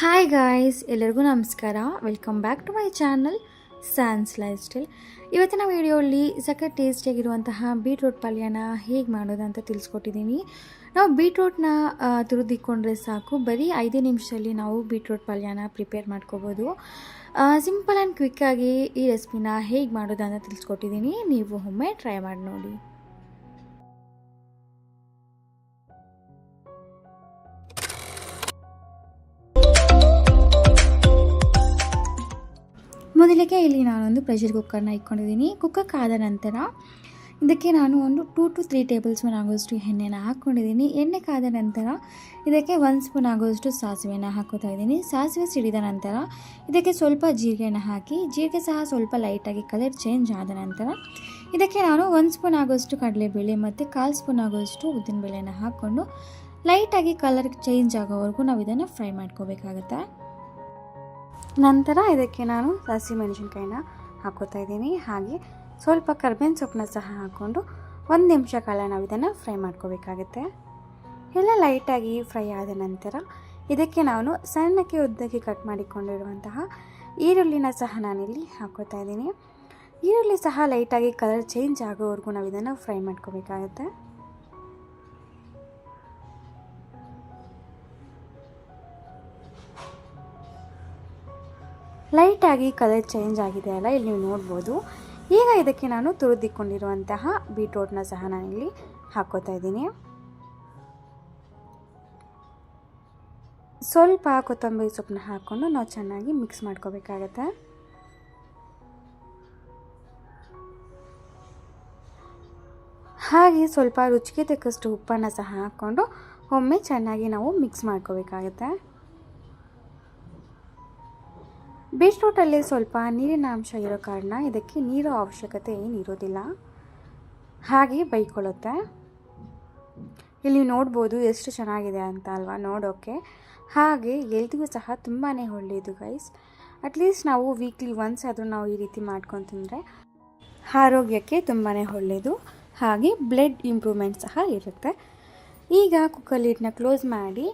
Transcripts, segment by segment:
Hi guys, ಎಲ್ಲರಿಗೂ ನಮಸ್ಕಾರ. Welcome back to my channel sans lifestyle. ಇವತ್ತಿನ ವಿಡಿಯೋಲಿ ಸಖತ್ ಟೇಸ್ಟಿಯಾಗಿರುವಂತಹ ಬೀಟ್ರೂಟ್ ಪಲ್ಯನ ಹೇಗೆ ಮಾಡೋದು ಅಂತ ತಿಳಿಸ್ಕೊಟ್ಟಿದ್ದೀನಿ. ನಾವು ಬೀಟ್ರೂಟ್ನ ತುರಿದಿಕ್ಕೊಂಡ್ರೆ ಸಾಕು, ಬರೀ 5 ನಿಮಿಷದಲ್ಲಿ ನಾವು ಬೀಟ್ರೂಟ್ ಪಲ್ಯನ ಪ್ರಿಪೇರ್ ಮಾಡ್ಕೋಬೋದು. ಸಿಂಪಲ್ ಆ್ಯಂಡ್ ಕ್ವಿಕ್ಕಾಗಿ ಈ ರೆಸಿಪಿನ ಹೇಗೆ ಮಾಡೋದು ಅಂತ ತಿಳಿಸ್ಕೊಟ್ಟಿದ್ದೀನಿ. ನೀವು ಒಮ್ಮೆ ಟ್ರೈ ಮಾಡಿ ನೋಡಿ. ಮೊದಲಿಗೆ ಇಲ್ಲಿ ನಾನೊಂದು ಪ್ರೆಷರ್ ಕುಕ್ಕರ್ನ ಇಟ್ಕೊಂಡಿದ್ದೀನಿ. ಕುಕ್ಕರ್ ಕಾದ ನಂತರ ಇದಕ್ಕೆ ನಾನು ಒಂದು 2 to 3 ಟೇಬಲ್ ಸ್ಪೂನ್ ಆಗೋಷ್ಟು ಎಣ್ಣೆನ ಹಾಕ್ಕೊಂಡಿದ್ದೀನಿ. ಎಣ್ಣೆ ಕಾದ ನಂತರ ಇದಕ್ಕೆ 1 ಸ್ಪೂನ್ ಆಗೋಷ್ಟು ಸಾಸಿವೆನ ಹಾಕೋತಾ ಇದ್ದೀನಿ. ಸಾಸಿವೆ ಸಿಡಿದ ನಂತರ ಇದಕ್ಕೆ ಸ್ವಲ್ಪ ಜೀರಿಗೆನ ಹಾಕಿ, ಜೀರಿಗೆ ಸಹ ಸ್ವಲ್ಪ ಲೈಟಾಗಿ ಕಲರ್ ಚೇಂಜ್ ಆದ ನಂತರ ಇದಕ್ಕೆ ನಾನು 1 ಸ್ಪೂನ್ ಆಗೋಷ್ಟು ಕಡಲೆಬೇಳೆ ಮತ್ತು 1/4 ಸ್ಪೂನ್ ಆಗೋಷ್ಟು ಉದ್ದಿನಬೇಳೆನ ಹಾಕ್ಕೊಂಡು ಲೈಟಾಗಿ ಕಲರ್ ಚೇಂಜ್ ಆಗೋವರೆಗೂ ನಾವು ಇದನ್ನು ಫ್ರೈ ಮಾಡ್ಕೋಬೇಕಾಗತ್ತೆ. ನಂತರ ಇದಕ್ಕೆ ನಾನು ಹಸಿಮೆಣಸಿನ್ಕಾಯಿನ ಹಾಕೋತಾ ಇದ್ದೀನಿ. ಹಾಗೆ ಸ್ವಲ್ಪ ಕರ್ಬೇವಿನ ಸೊಪ್ಪನ್ನ ಸಹ ಹಾಕ್ಕೊಂಡು 1 ನಿಮಿಷ ಕಾಲ ನಾವು ಇದನ್ನು ಫ್ರೈ ಮಾಡ್ಕೋಬೇಕಾಗುತ್ತೆ. ಎಲ್ಲ ಲೈಟಾಗಿ ಫ್ರೈ ಆದ ನಂತರ ಇದಕ್ಕೆ ನಾನು ಸಣ್ಣಕ್ಕೆ ಉದ್ದಕ್ಕೆ ಕಟ್ ಮಾಡಿಕೊಂಡಿರುವಂತಹ ಈರುಳ್ಳಿನ ಸಹ ನಾನಿಲ್ಲಿ ಹಾಕೋತಾ ಇದ್ದೀನಿ. ಈರುಳ್ಳಿ ಸಹ ಲೈಟಾಗಿ ಕಲರ್ ಚೇಂಜ್ ಆಗೋವರೆಗೂ ನಾವು ಇದನ್ನು ಫ್ರೈ ಮಾಡ್ಕೋಬೇಕಾಗುತ್ತೆ. ಲೈಟಾಗಿ ಕಲರ್ ಚೇಂಜ್ ಆಗಿದೆ ಅಲ್ಲ, ಇಲ್ಲಿ ನೀವು ನೋಡ್ಬೋದು. ಈಗ ಇದಕ್ಕೆ ನಾನು ತುರಿದಿಕ್ಕೊಂಡಿರುವಂತಹ ಬೀಟ್ರೂಟ್ನ ಸಹ ನಾನಿಲ್ಲಿ ಹಾಕೋತಾ ಇದ್ದೀನಿ. ಸ್ವಲ್ಪ ಕೊತ್ತಂಬರಿ ಸೊಪ್ಪನ್ನ ಹಾಕ್ಕೊಂಡು ನಾವು ಚೆನ್ನಾಗಿ ಮಿಕ್ಸ್ ಮಾಡ್ಕೋಬೇಕಾಗತ್ತೆ. ಹಾಗೆ ಸ್ವಲ್ಪ ರುಚಿಗೆ ತಕ್ಕಷ್ಟು ಉಪ್ಪನ್ನು ಸಹ ಹಾಕ್ಕೊಂಡು ಒಮ್ಮೆ ಚೆನ್ನಾಗಿ ನಾವು ಮಿಕ್ಸ್ ಮಾಡ್ಕೋಬೇಕಾಗತ್ತೆ. ಬೀಟ್ರೂಟಲ್ಲಿ ಸ್ವಲ್ಪ ನೀರಿನ ಅಂಶ ಇರೋ ಕಾರಣ ಇದಕ್ಕೆ ನೀರು ಅವಶ್ಯಕತೆ ಏನಿರೋದಿಲ್ಲ, ಹಾಗೆ ಬೈಕೊಳ್ಳುತ್ತೆ. ಇಲ್ಲಿ ನೋಡ್ಬೋದು ಎಷ್ಟು ಚೆನ್ನಾಗಿದೆ ಅಂತ ಅಲ್ವಾ ನೋಡೋಕ್ಕೆ. ಹಾಗೆ ಎಲ್ದಿಗೂ ಸಹ ತುಂಬಾ ಒಳ್ಳೆಯದು ಗೈಸ್. ಅಟ್ಲೀಸ್ಟ್ ನಾವು ವೀಕ್ಲಿ ಒನ್ಸ್ ಆದರೂ ನಾವು ಈ ರೀತಿ ಮಾಡ್ಕೊಂಡು ತಿಂದರೆ ಆರೋಗ್ಯಕ್ಕೆ ತುಂಬಾ ಒಳ್ಳೆಯದು. ಹಾಗೆ ಬ್ಲಡ್ ಇಂಪ್ರೂವ್ಮೆಂಟ್ ಸಹ ಇರುತ್ತೆ. ಈಗ ಕುಕ್ಕರ್ ಲಿಡ್ನ ಕ್ಲೋಸ್ ಮಾಡಿ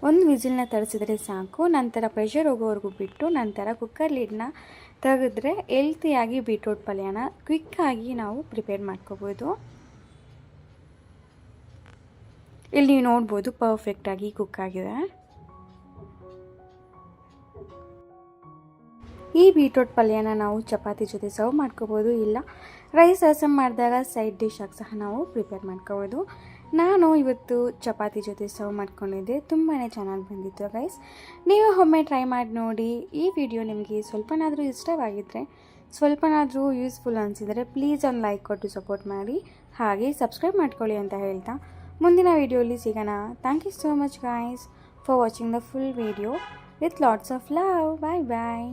1 ವಿಸಿಲ್ನ ತರಿಸಿದ್ರೆ ಸಾಕು. ನಂತರ ಪ್ರೆಷರ್ ಹೋಗೋವರೆಗೂ ಬಿಟ್ಟು ನಂತರ ಕುಕ್ಕರ್ ಲಿಡ್ನ ತೆಗೆದ್ರೆ ಹೆಲ್ತಿಯಾಗಿ ಬೀಟ್ರೂಟ್ ಪಲ್ಯನ ಕ್ವಿಕ್ಕಾಗಿ ನಾವು ಪ್ರಿಪೇರ್ ಮಾಡ್ಕೋಬೋದು. ಇಲ್ಲಿ ನೀವು ನೋಡ್ಬೋದು ಪರ್ಫೆಕ್ಟಾಗಿ ಕುಕ್ ಆಗಿದೆ. ಈ ಬೀಟ್ರೂಟ್ ಪಲ್ಯನ ನಾವು ಚಪಾತಿ ಜೊತೆ ಸರ್ವ್ ಮಾಡ್ಕೋಬೋದು, ಇಲ್ಲ ರೈಸ್ ರಸಮ್ ಮಾಡಿದಾಗ ಸೈಡ್ ಡಿಶ್ ಆಗಿ ಸಹ ನಾವು ಪ್ರಿಪೇರ್ ಮಾಡ್ಕೋಬೋದು. ನಾನು ಇವತ್ತು ಚಪಾತಿ ಜೊತೆ ಸರ್ವ್ ಮಾಡ್ಕೊಂಡಿದ್ದೆ, ತುಂಬಾ ಚೆನ್ನಾಗಿ ಬಂದಿತ್ತು ಗೈಸ್. ನೀವು ಒಮ್ಮೆ ಟ್ರೈ ಮಾಡಿ ನೋಡಿ. ಈ ವಿಡಿಯೋ ನಿಮಗೆ ಸ್ವಲ್ಪನಾದರೂ ಇಷ್ಟವಾಗಿದ್ದರೆ, ಸ್ವಲ್ಪನಾದರೂ ಯೂಸ್ಫುಲ್ ಅನಿಸಿದರೆ ಪ್ಲೀಸ್ ಒಂದು ಲೈಕ್ ಕೊಟ್ಟು ಸಪೋರ್ಟ್ ಮಾಡಿ. ಹಾಗೆ ಸಬ್ಸ್ಕ್ರೈಬ್ ಮಾಡ್ಕೊಳ್ಳಿ ಅಂತ ಹೇಳ್ತಾ ಮುಂದಿನ ವಿಡಿಯೋಲಿ ಸಿಗೋಣ. Thank you so much guys for watching the full video with lots of love. Bye bye.